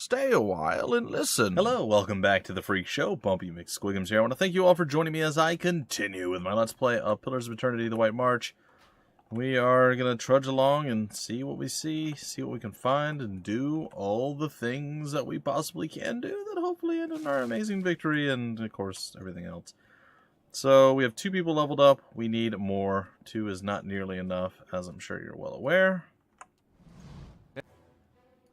stay a while and listen. Hello, welcome back to the Freak Show. Bumpy McSquigums here. I want to thank you all for joining me as I continue with my Let's Play of Pillars of Eternity, The White March. We are going to trudge along and see what we see what we can find, and do all the things that we possibly can do that hopefully end in our amazing victory and, of course, everything else. So, we have 2 people leveled up. We need more. 2 is not nearly enough, as I'm sure you're well aware.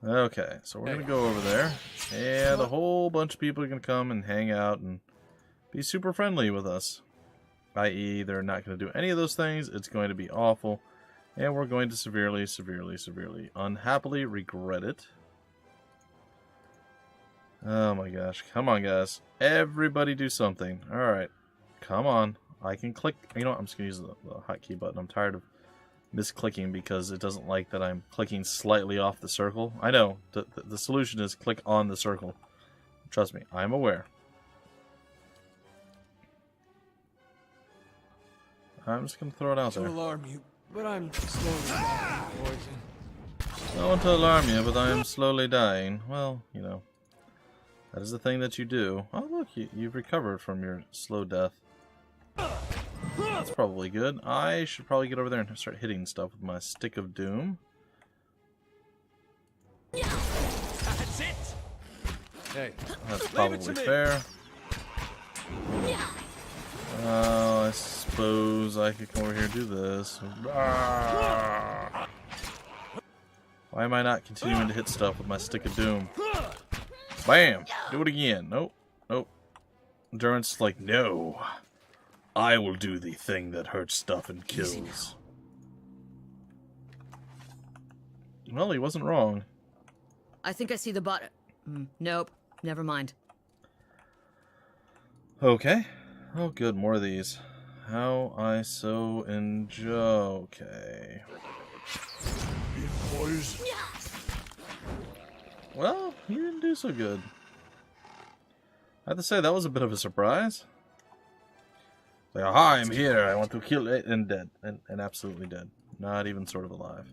Okay, so we're going to go over there, and a whole bunch of people are going to come and hang out and be super friendly with us. I.e., they're not going to do any of those things, it's going to be awful, and we're going to severely, unhappily regret it. Oh my gosh, come on guys, everybody do something. Alright, come on, I can click, you know what, I'm just going to use the hotkey button. I'm tired of misclicking because it doesn't like that I'm clicking slightly off the circle. I know, the solution is click on the circle. Trust me, I'm aware. I'm just going to throw it out there. To alarm you, but I'm slowly dying of poison. I don't want to alarm you, but I am slowly dying. Well, you know, that is the thing that you do. Oh look, you've recovered from your slow death. That's probably good. I should probably get over there and start hitting stuff with my Stick of Doom. That's it. Hey, that's probably fair. I suppose I could come over here and do this. Why am I not continuing to hit stuff with my Stick of Doom? Bam! Do it again. Nope. Nope. Endurance is like, no. I will do the thing that hurts stuff and kills. Well, he wasn't wrong. I think I see the bot. Nope. Never mind. Okay. Oh, good. More of these. How I so enjoy. Okay. Well, he didn't do so good. I have to say, that was a bit of a surprise. Like, aha, I'm here. I want to kill it. And dead. And absolutely dead. Not even sort of alive.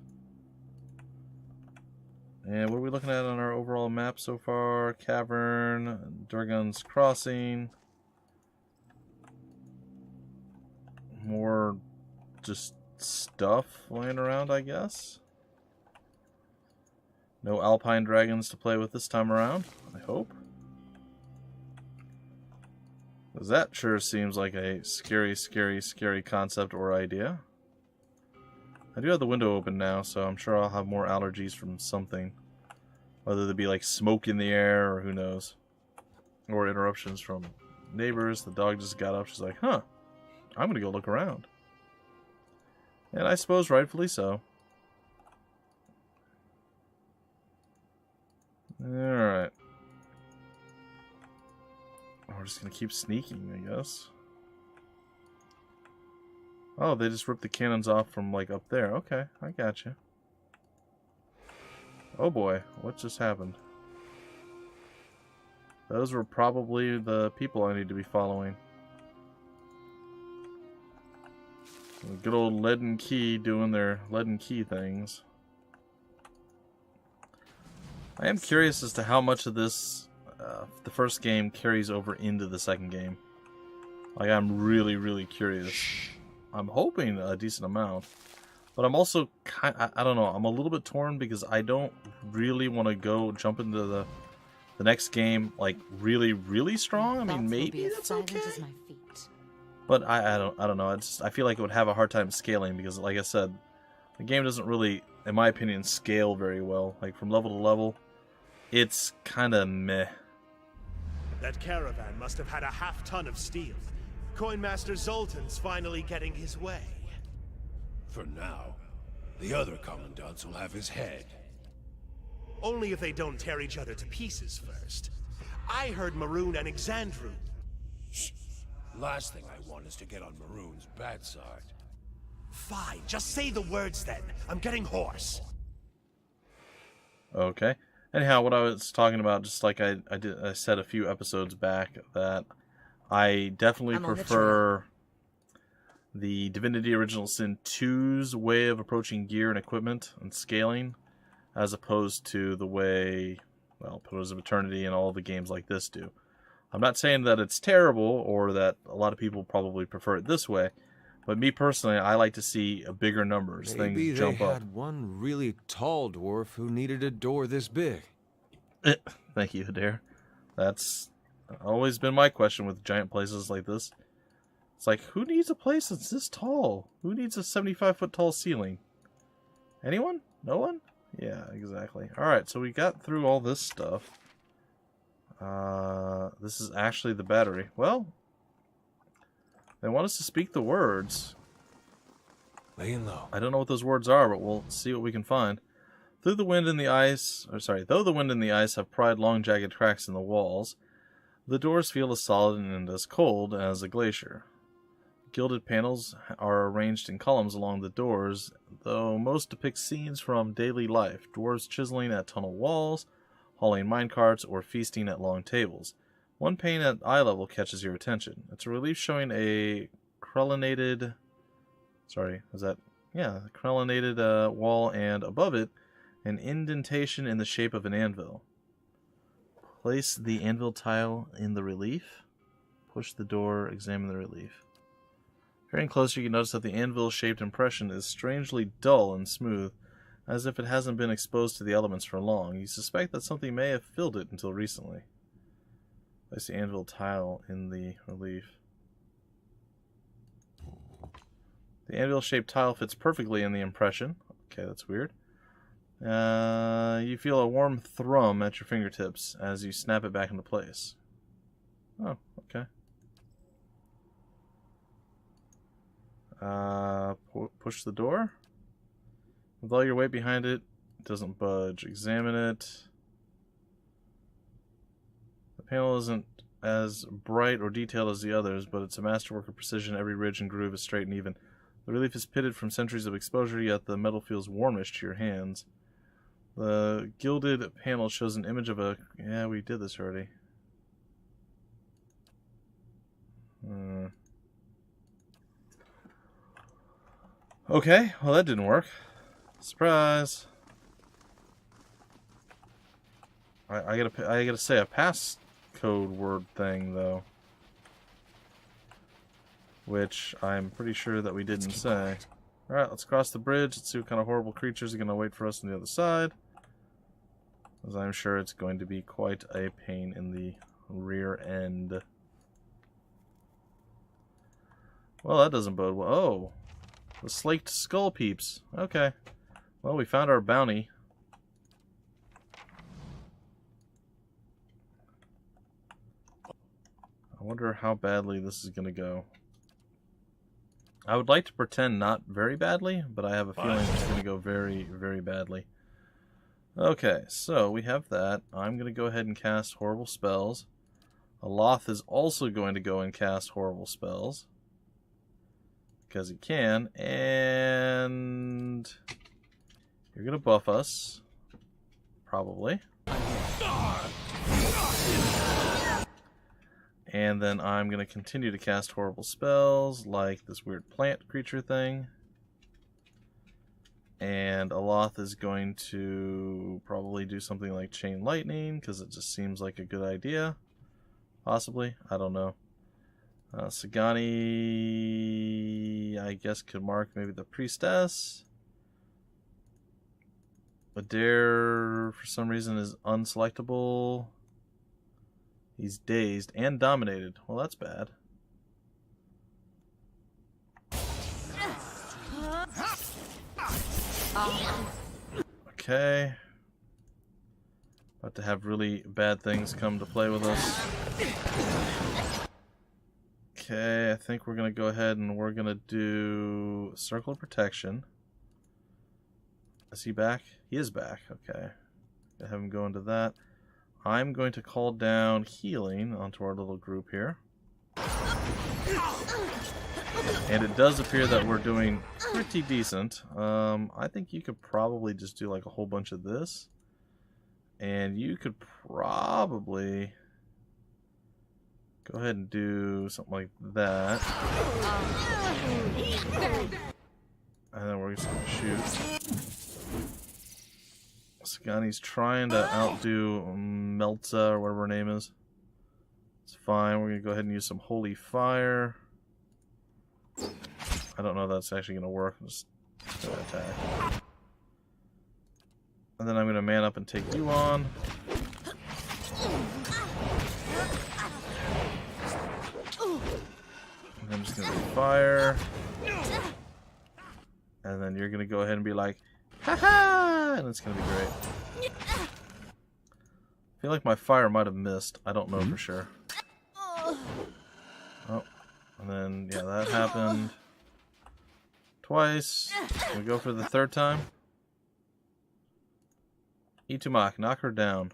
And what are we looking at on our overall map so far? Cavern, Durgan's Crossing. More just stuff lying around, I guess. No alpine dragons to play with this time around, I hope. Because that sure seems like a scary concept or idea. I do have the window open now, so I'm sure I'll have more allergies from something. Whether there be like smoke in the air, or who knows. Or interruptions from neighbors. The dog just got up, she's like, huh, I'm gonna go look around. And I suppose rightfully so. Alright. We're just gonna keep sneaking, I guess. Oh, they just ripped the cannons off from, like, up there. Okay, I gotcha. Oh boy, what just happened? Those were probably the people I need to be following. Good old Lead and Key doing their Lead and Key things. I am curious as to how much of this, the first game, carries over into the second game. Like, I'm really curious. I'm hoping a decent amount. But I'm also, I don't know, I'm a little bit torn because I don't really want to jump into the next game, like, really strong. I mean, maybe that's okay. But I don't know. I feel like it would have a hard time scaling because, like I said, the game doesn't really, in my opinion, scale very well. Like, from level to level, it's kind of meh. That caravan must have had a half-ton of steel. Coinmaster Zoltan's finally getting his way. For now, the other commandants will have his head. Only if they don't tear each other to pieces first. I heard Maroon and Exandru. Shh. Last thing I want is to get on Maroon's bad side. Fine, just say the words then. I'm getting hoarse. Okay. Anyhow, what I was talking about, just like I said a few episodes back, that I definitely prefer the Divinity Original Sin 2's way of approaching gear and equipment and scaling, as opposed to the way well, Pillars of Eternity and all the games like this do. I'm not saying that it's terrible or that a lot of people probably prefer it this way, but me personally, I like to see bigger numbers. Maybe Things jump they up. had one really tall dwarf who needed a door this big. Thank you, Adair. That's always been my question with giant places like this. It's like, who needs a place that's this tall? Who needs a 75-foot tall ceiling? Anyone? No one? Yeah, exactly. Alright, so we got through all this stuff. This is actually the battery. Well, they want us to speak the words. Laying low. I don't know what those words are, but we'll see what we can find. Though the wind and the ice have pried long jagged cracks in the walls, the doors feel as solid and as cold as a glacier. Gilded panels are arranged in columns along the doors, though most depict scenes from daily life, dwarves chiseling at tunnel walls, hauling minecarts, or feasting at long tables. One pane at eye level catches your attention. It's a relief showing a crenellated wall, and above it, an indentation in the shape of an anvil. Place the anvil tile in the relief. Push the door, examine the relief. Peering closer, you notice that the anvil-shaped impression is strangely dull and smooth, as if it hasn't been exposed to the elements for long. You suspect that something may have filled it until recently. Place the anvil tile in the relief. The anvil-shaped tile fits perfectly in the impression. Okay, that's weird. You feel a warm thrum at your fingertips as you snap it back into place. Oh, okay. Push the door. With all your weight behind it, it doesn't budge. Examine it. The panel isn't as bright or detailed as the others, but it's a masterwork of precision. Every ridge and groove is straight and even. The relief is pitted from centuries of exposure, yet the metal feels warmish to your hands. The gilded panel shows an image of a... Yeah, we did this already. Okay, well that didn't work. Surprise! I gotta say a passcode word thing though, which I'm pretty sure that we didn't say. All right, let's cross the bridge. Let's see what kind of horrible creatures are gonna wait for us on the other side, as I'm sure it's going to be quite a pain in the rear end. Well, that doesn't bode well. Oh. The slaked skull peeps. Okay. Well, we found our bounty. I wonder how badly this is going to go. I would like to pretend not very badly, but I have a feeling it's going to go very, very badly. Okay, so we have that. I'm going to go ahead and cast horrible spells. Aloth is also going to go and cast horrible spells, because he can, and you're gonna buff us, probably. And then I'm gonna continue to cast horrible spells, like this weird plant creature thing. And Aloth is going to probably do something like chain lightning, because it just seems like a good idea. Possibly, I don't know. Sagani, I guess, could mark maybe the priestess. Adair, for some reason, is unselectable. He's dazed and dominated. Well, that's bad. Okay. About to have really bad things come to play with us. Okay, I think we're going to go ahead and we're going to do Circle of Protection. Is he back? He is back. Okay. Have him go into that. I'm going to call down healing onto our little group here. And it does appear that we're doing pretty decent. I think you could probably just do like a whole bunch of this. And you could probably... go ahead and do something like that. And then we're just going to shoot. Sagani's trying to outdo Melta, or whatever her name is. It's fine. We're going to go ahead and use some Holy Fire. I don't know if that's actually going to work. Just gonna attack. And then I'm going to man up and take you on. And I'm just going to fire. And then you're going to go ahead and be like, ha-ha! And it's going to be great. I feel like my fire might have missed. I don't know for sure. Oh. And then, yeah, that happened twice. Can we go for the third time? Itumak, knock her down.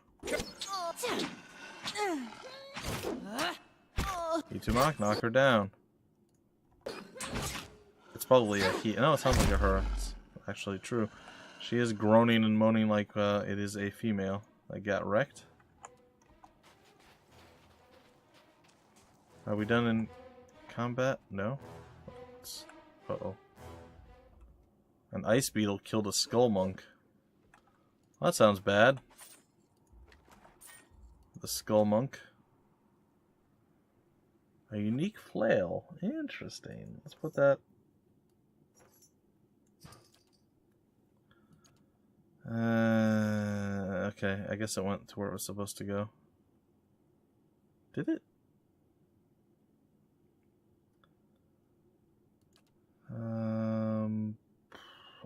Itumak, knock her down. It's probably a he. No, it sounds like a her. It's actually true. She is groaning and moaning like it is a female that got wrecked. Are we done in combat? No? Uh-oh. An ice beetle killed a skull monk. Well, that sounds bad. The skull monk. A unique flail. Interesting. Let's put that... okay, I guess it went to where it was supposed to go. Did it?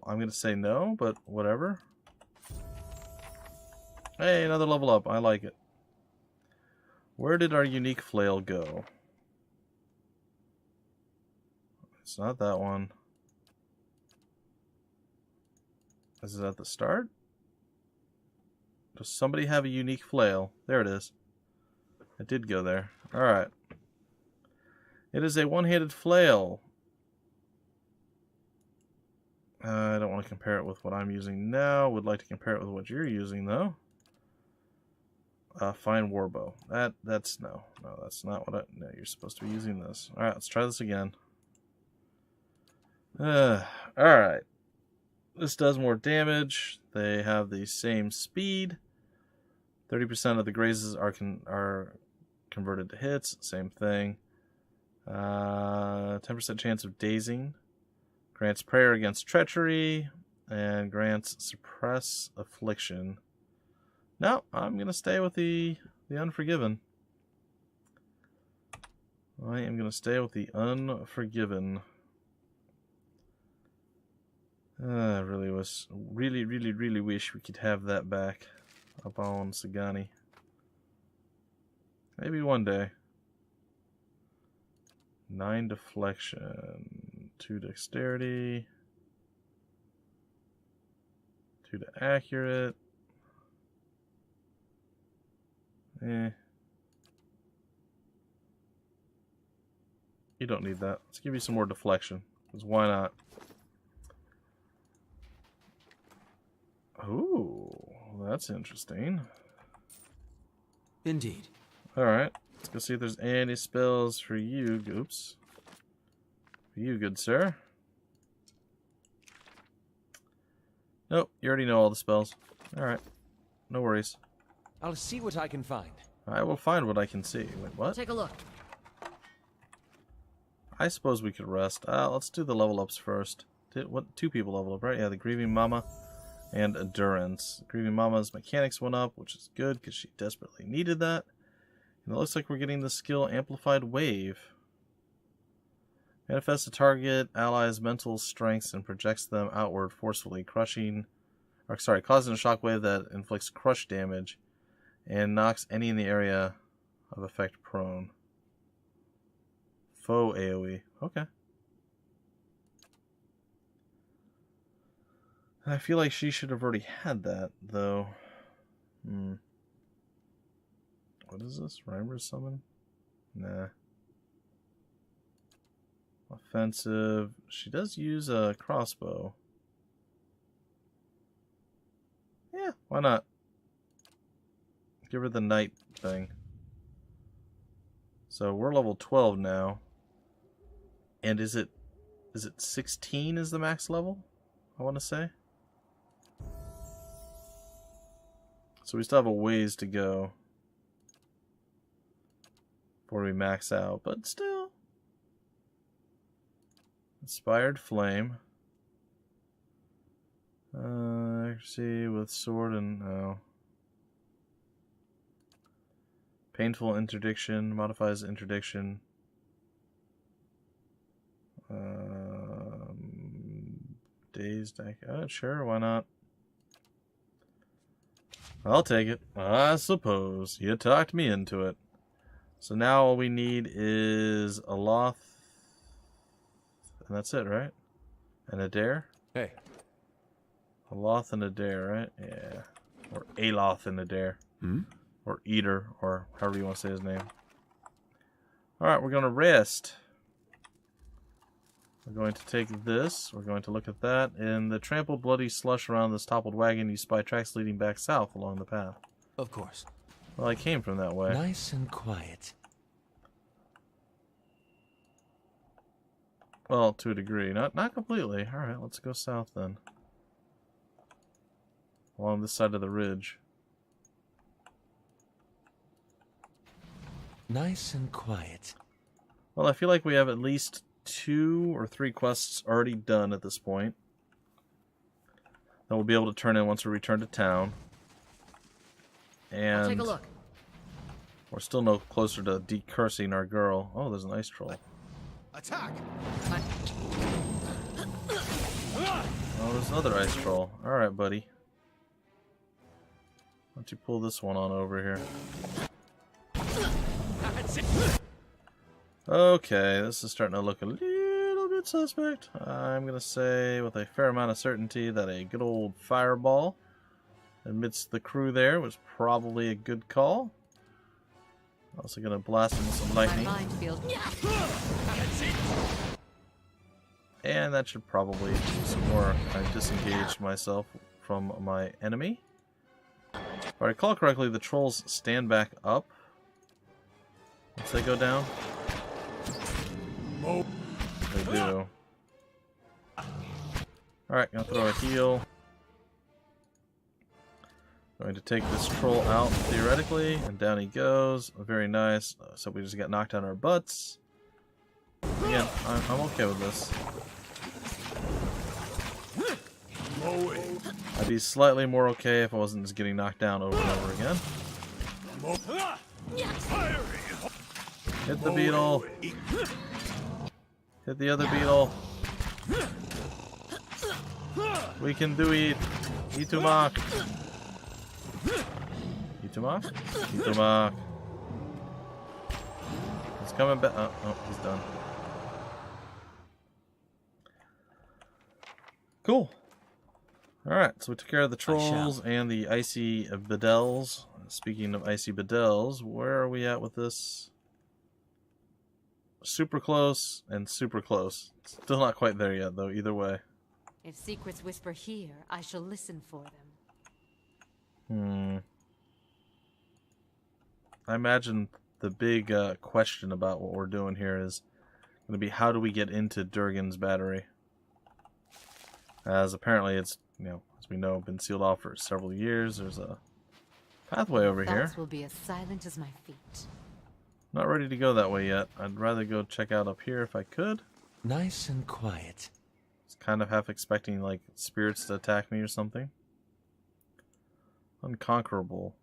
I'm gonna say no, but whatever. Hey, another level up. I like it. Where did our unique flail go? It's not that one. Is it at the start? Does somebody have a unique flail? There it is. It did go there. Alright. It is a one-handed flail. I don't want to compare it with what I'm using now. Would like to compare it with what you're using, though. Fine warbow. That's no. No, that's not what I... No, you're supposed to be using this. Alright, let's try this again. Alright. This does more damage. They have the same speed. 30% of the grazes are converted to hits. Same thing. 10% chance of dazing. Grants prayer against treachery. And grants suppress affliction. No, I'm going to stay with the Unforgiven. I am going to stay with the Unforgiven. I really wish we could have that back up on Sagani. Maybe one day. 9 deflection, 2 dexterity, 2 to accurate. You don't need that. Let's give you some more deflection. Because why not? Ooh, that's interesting. Indeed. Alright, let's go see if there's any spells for you, Goops. For you, good sir. Nope, you already know all the spells. Alright, no worries. I'll see what I can find. I will find what I can see. Wait, what? Take a look. I suppose we could rest. Let's do the level ups first. What? 2 people level up, right? Yeah, the Grieving Mama and Endurance. Grieving Mama's mechanics went up, which is good because she desperately needed that. And it looks like we're getting the skill Amplified Wave. Manifests a target, allies' mental strengths, and projects them outward forcefully, causing a shockwave that inflicts crush damage and knocks any in the area of effect prone. Foe AoE. Okay. I feel like she should have already had that, though. What is this? Rhymer Summon? Nah. Offensive. She does use a crossbow. Yeah, why not? Give her the knight thing. So we're level 12 now. And is it 16 is the max level? I want to say. So we still have a ways to go before we max out, but still. Inspired Flame. Accuracy with sword and Painful Interdiction modifies interdiction. Dazed. Sure, why not? I'll take it. I suppose. You talked me into it. So now all we need is a Loth. And that's it, right? And a Dare? Hey. A Loth and a Dare, right? Yeah. Or a Loth and a Dare. Or Eater, or however you want to say his name. Alright, we're going to rest. We're going to take this. We're going to look at that. In the trampled bloody slush around this toppled wagon, you spy tracks leading back south along the path. Of course. Well, I came from that way. Nice and quiet. Well, to a degree. Not completely. Alright, let's go south then. Along this side of the ridge. Nice and quiet. Well, I feel like we have at least 2 or 3 quests already done at this point that we'll be able to turn in once we return to town. And I'll take a look. we're still no closer to decursing our girl. Oh, there's an ice troll. Attack! Oh, there's another ice troll. Alright, buddy. Why don't you pull this one on over here? Okay, this is starting to look a little bit suspect. I'm going to say with a fair amount of certainty that a good old fireball amidst the crew there was probably a good call. Also going to blast him with some lightning. My mind field. And that should probably do some more. I've disengaged myself from my enemy. If I recall correctly, the trolls stand back up once they go down. They do. Alright, gonna throw a heal. Going to take this troll out, theoretically, and down he goes. Very nice. So we just got knocked on our butts. Again, I'm okay with this. I'd be slightly more okay if I wasn't just getting knocked down over and over again. Hit the beetle. Hit the other beetle. We can do it. Itumak. Itumak? Itumak. He's coming back. Oh, he's done. Cool. Alright, so we took care of the trolls and the icy bedels. Speaking of icy bedels, where are we at with this? Super close and super close. Still not quite there yet, though, either way. If secrets whisper here, I shall listen for them. I imagine the big question about what we're doing here is going to be how do we get into Durgan's battery? As apparently it's, as we know, been sealed off for several years. There's a pathway over here. Thoughts will be as silent as my feet. Not ready to go that way yet. I'd rather go check out up here if I could. Nice and quiet. I was kind of half expecting, like, spirits to attack me or something. Unconquerable.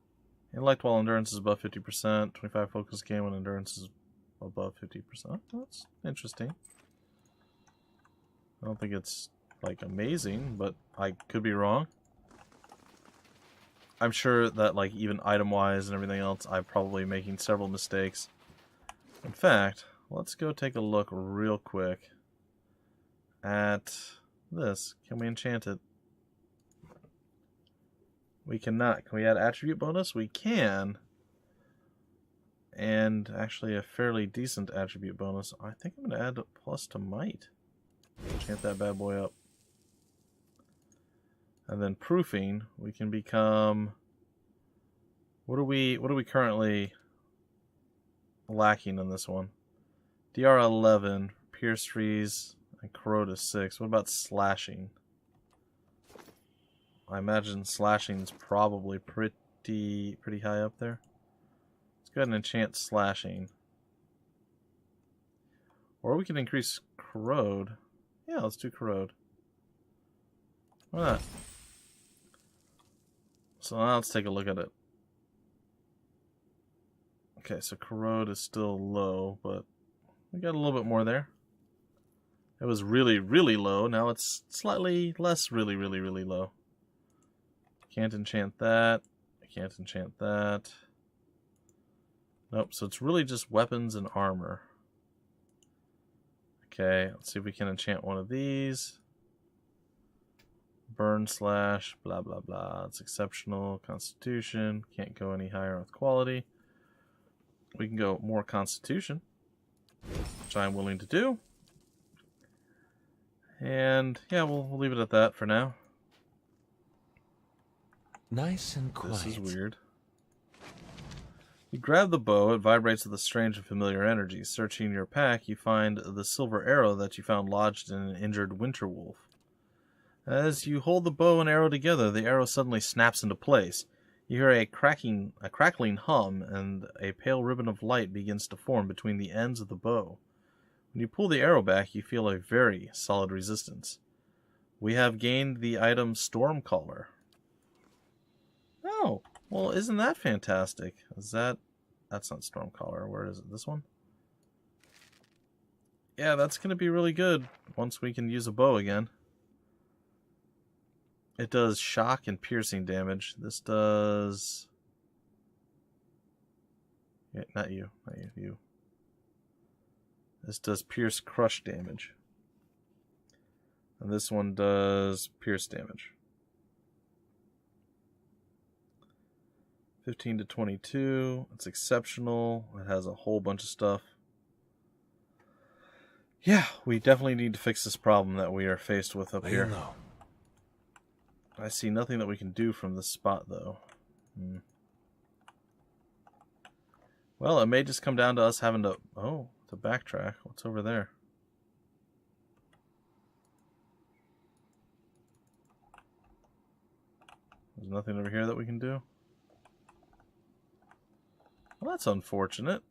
Intellect while endurance is above 50%. 25 focus gain when endurance is above 50%. That's interesting. I don't think it's, like, amazing, but I could be wrong. I'm sure that, like, even item-wise and everything else, I'm probably making several mistakes. In fact, let's go take a look real quick at this. Can we enchant it? We cannot. Can we add attribute bonus? We can. And actually a fairly decent attribute bonus. I think I'm going to add a plus to might. Enchant that bad boy up. And then proofing, we can become... What are we currently lacking in this one? DR 11, Pierce Freeze, and Corrode 6. What about slashing? I imagine slashing is probably pretty pretty high up there. Let's go ahead and enchant slashing. Or we can increase corrode. Yeah, let's do corrode. Why not? So now let's take a look at it. Okay, so corrode is still low, but we got a little bit more there. It was really, really low. Now it's slightly less really, really, really low. Can't enchant that. I can't enchant that. Nope, so it's really just weapons and armor. Okay, let's see if we can enchant one of these. Burn slash, blah, blah, blah. It's exceptional. Constitution. Can't go any higher with quality. We can go more Constitution, which I'm willing to do. And yeah, we'll leave it at that for now. Nice and quiet. This is weird. You grab the bow, it vibrates with a strange and familiar energy. Searching your pack, you find the silver arrow that you found lodged in an injured winter wolf. As you hold the bow and arrow together, the arrow suddenly snaps into place. You hear a crackling hum, and a pale ribbon of light begins to form between the ends of the bow. When you pull the arrow back, you feel a very solid resistance. We have gained the item Stormcaller. Oh, well, isn't that fantastic? That's not Stormcaller. Where is it? This one? Yeah, that's going to be really good once we can use a bow again. It does shock and piercing damage. This does... Yeah, not you. You. This does pierce crush damage. And this one does pierce damage. 15 to 22. It's exceptional. It has a whole bunch of stuff. Yeah, we definitely need to fix this problem that we are faced with up here. I see nothing that we can do from this spot, though. Well, it may just come down to us having to... Oh, to backtrack. What's over there? There's nothing over here that we can do? Well, that's unfortunate.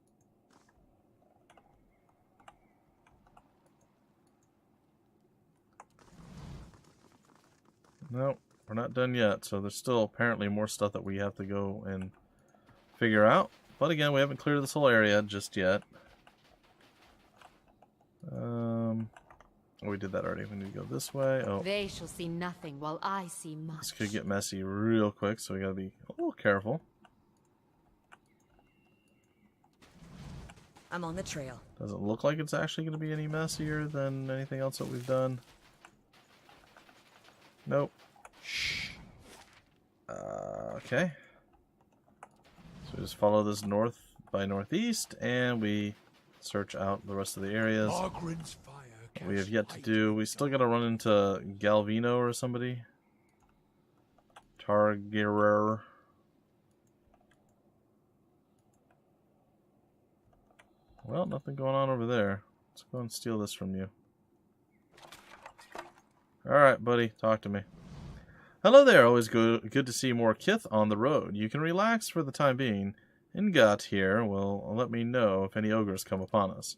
Nope, we're not done yet. So there's still apparently more stuff that we have to go and figure out. But again, we haven't cleared this whole area just yet. Oh, we did that already. We need to go this way. Oh, They shall see nothing while I see much. this could get messy real quick, so we gotta be a little careful. I'm on the trail. Doesn't look like it's actually going to be any messier than anything else that we've done. Nope. Okay. So we just follow this north by northeast, and we search out the rest of the areas. Ogren's fire We have yet to do. We still got to run into Galvino or somebody. Targerer. Well, nothing going on over there. Let's go and steal this from you. Alright, buddy. Talk to me. Hello there. Always good to see more kith on the road. You can relax for the time being. Ingot here will let me know if any ogres come upon us.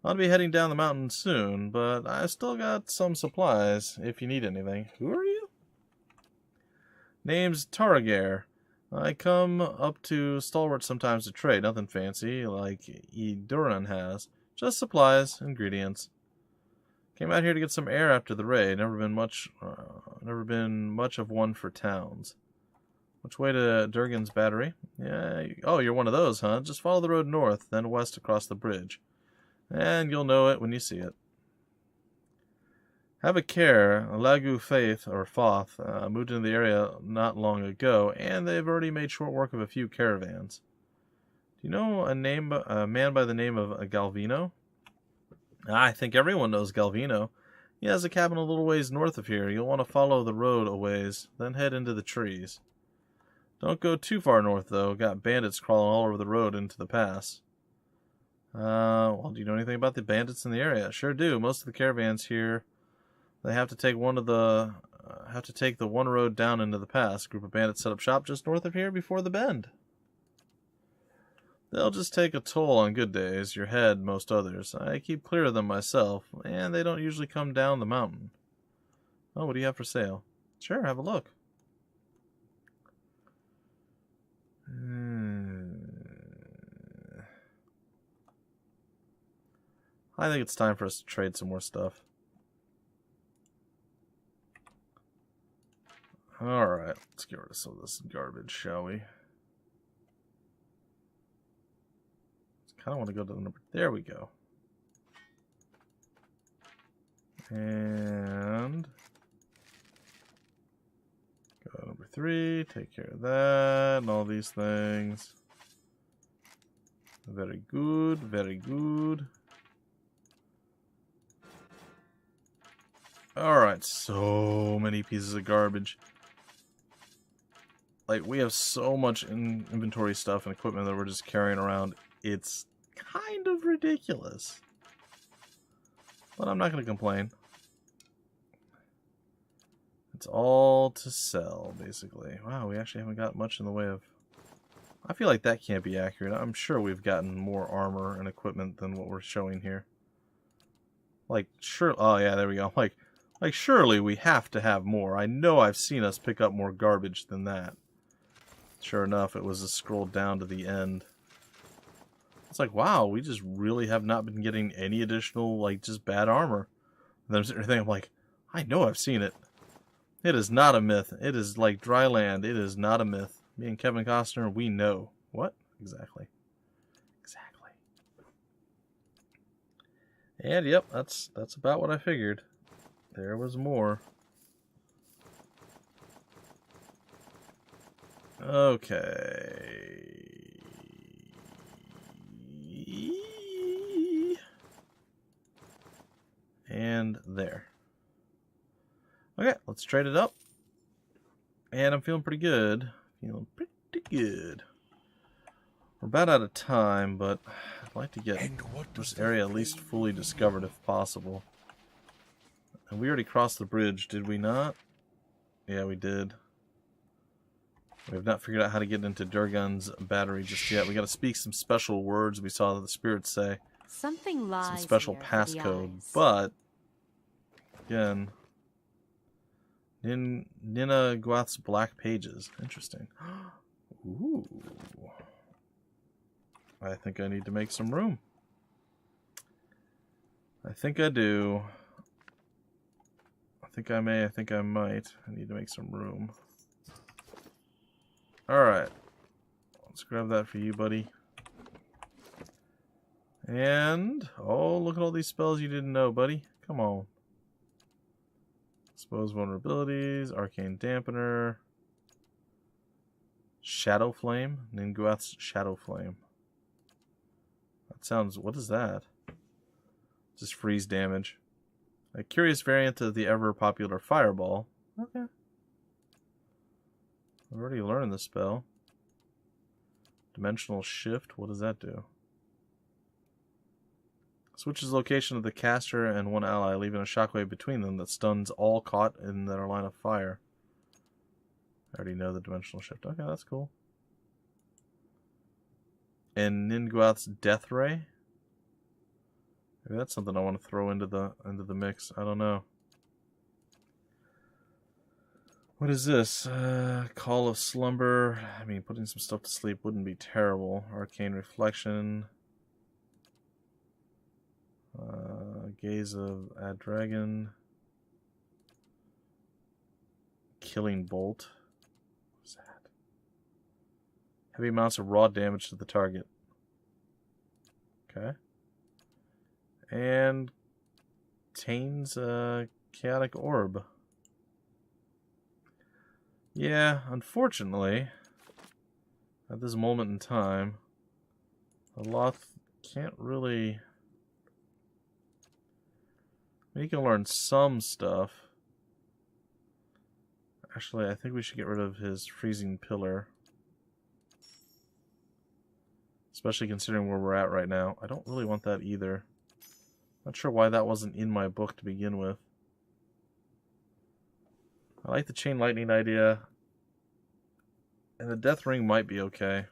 I'll be heading down the mountain soon, but I still got some supplies if you need anything. Who are you? Name's Targair. I come up to Stalwart sometimes to trade, nothing fancy like Durgan has. Just supplies, ingredients. Came out here to get some air after the raid. Never been much of one for towns. Which way to Durgan's battery? Yeah. Oh, you're one of those, huh? Just follow the road north, then west across the bridge, and you'll know it when you see it. Have a care. Lagu Faith, or Foth, moved into the area not long ago, and they've already made short work of a few caravans. Do you know a man by the name of Galvino? I think everyone knows Galvino. He has a cabin a little ways north of here. You'll want to follow the road a ways, then head into the trees. Don't go too far north, though. Got bandits crawling all over the road into the pass. Well, do you know anything about the bandits in the area? Sure do. Most of the caravans here, they have to take one of the Have to take the one road down into the pass. A group of bandits set up shop just north of here before the bend. They'll just take a toll on good days, your head, most others. I keep clear of them myself, and they don't usually come down the mountain. Oh, what do you have for sale? Sure, have a look. I think it's time for us to trade some more stuff. Alright, let's get rid of some of this garbage, shall we? I kind of want to go to the number... There we go. And... go to number 3, take care of that, and all these things. Very good, very good. Alright, so many pieces of garbage. Like, we have so much inventory stuff and equipment that we're just carrying around. It's kind of ridiculous. But I'm not going to complain. It's all to sell, basically. Wow, we actually haven't got much in the way of... I feel like that can't be accurate. I'm sure we've gotten more armor and equipment than what we're showing here. Like, sure... Oh, yeah, there we go. Like, surely we have to have more. I know I've seen us pick up more garbage than that. Sure enough, it was a scroll down to the end. It's like, wow, we just really have not been getting any additional, like, just bad armor. And then I'm sitting there thinking, I'm like, I know I've seen it. It is not a myth. It is like dry land. It is not a myth. Me and Kevin Costner, we know. What? Exactly. Exactly. And, yep, that's about what I figured. There was more. Okay. And there. Okay, let's trade it up. And I'm feeling pretty good. Feeling pretty good. We're about out of time, but I'd like to get this area at least fully discovered if possible. And we already crossed the bridge, did we not? Yeah, we did. We have not figured out how to get into Durgan's battery just yet. We got to speak some special words we saw the spirits say. Something lies Some special here for the passcode. eyes. But, again, Nina Gwath's Black Pages. Interesting. Ooh. I think I need to make some room. I think I do. I think I may. I think I might. I need to make some room. Alright. Let's grab that for you, buddy. And... oh, look at all these spells you didn't know, buddy. Come on. Expose vulnerabilities. Arcane Dampener. Shadow Flame. Ninguath's Shadow Flame. That sounds... what is that? Just freeze damage. A curious variant of the ever-popular Fireball. Okay. I've already learned this spell. Dimensional Shift. What does that do? Switches location of the caster and one ally, leaving a shockwave between them that stuns all caught in their line of fire. I already know the Dimensional Shift. Okay, that's cool. And Ninguath's Death Ray. Maybe that's something I want to throw into the mix. I don't know. What is this? Call of Slumber. I mean, putting some stuff to sleep wouldn't be terrible. Arcane Reflection. Gaze of a Dragon. Killing Bolt. What's that? Heavy amounts of raw damage to the target. Okay. And Tane's Chaotic Orb. Yeah, unfortunately, at this moment in time, Aloth can't really... he can learn some stuff. Actually, I think we should get rid of his Freezing Pillar. Especially considering where we're at right now. I don't really want that either. Not sure why that wasn't in my book to begin with. I like the chain lightning idea. And the death ring might be okay.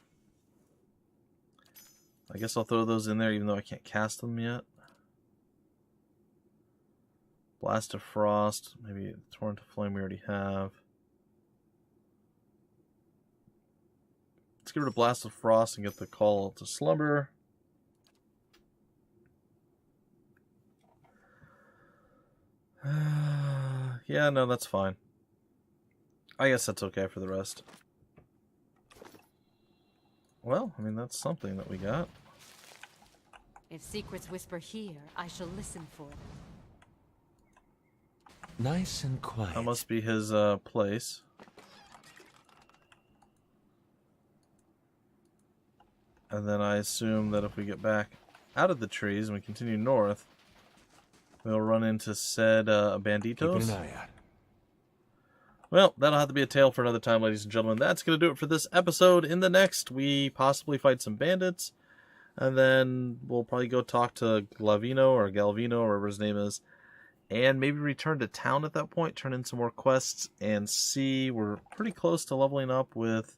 I guess I'll throw those in there even though I can't cast them yet. Blast of Frost. Maybe Torrent of Flame we already have. Let's get rid of Blast of Frost and get the Call to Slumber. Yeah, no, that's fine. I guess that's okay for the rest. Well, I mean, that's something that we got. If secrets whisper here, I shall listen for them. Nice and quiet. That must be his place. And then I assume that if we get back out of the trees and we continue north, we'll run into said banditos. Keeping an eye out. Well, that'll have to be a tale for another time, ladies and gentlemen. That's going to do it for this episode. In the next, we possibly fight some bandits. And then we'll probably go talk to Galvino, or whatever his name is. And maybe return to town at that point, turn in some more quests, and see. We're pretty close to leveling up with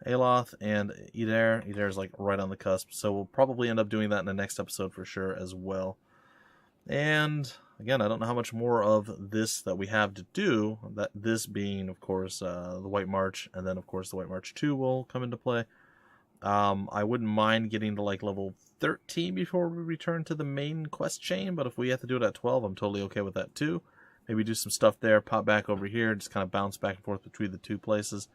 Aloth and Eder. Eder's like right on the cusp. So we'll probably end up doing that in the next episode for sure as well. And again, I don't know how much more of this that we have to do. That this being, of course, the White March, and then of course the White March 2 will come into play. I wouldn't mind getting to like level 13 before we return to the main quest chain, but if we have to do it at 12, I'm totally okay with that too. Maybe do some stuff there, pop back over here, just kind of bounce back and forth between the two places.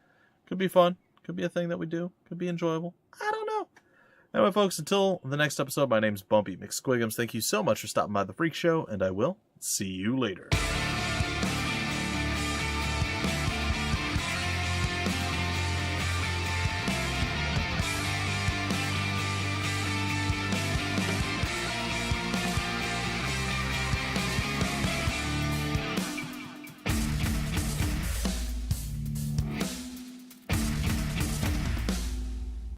Could be fun. Could be a thing that we do. Could be enjoyable. I don't know. Anyway, folks, until the next episode, my name's Bumpy McSquigums. Thank you so much for stopping by the Freak Show, and I will see you later.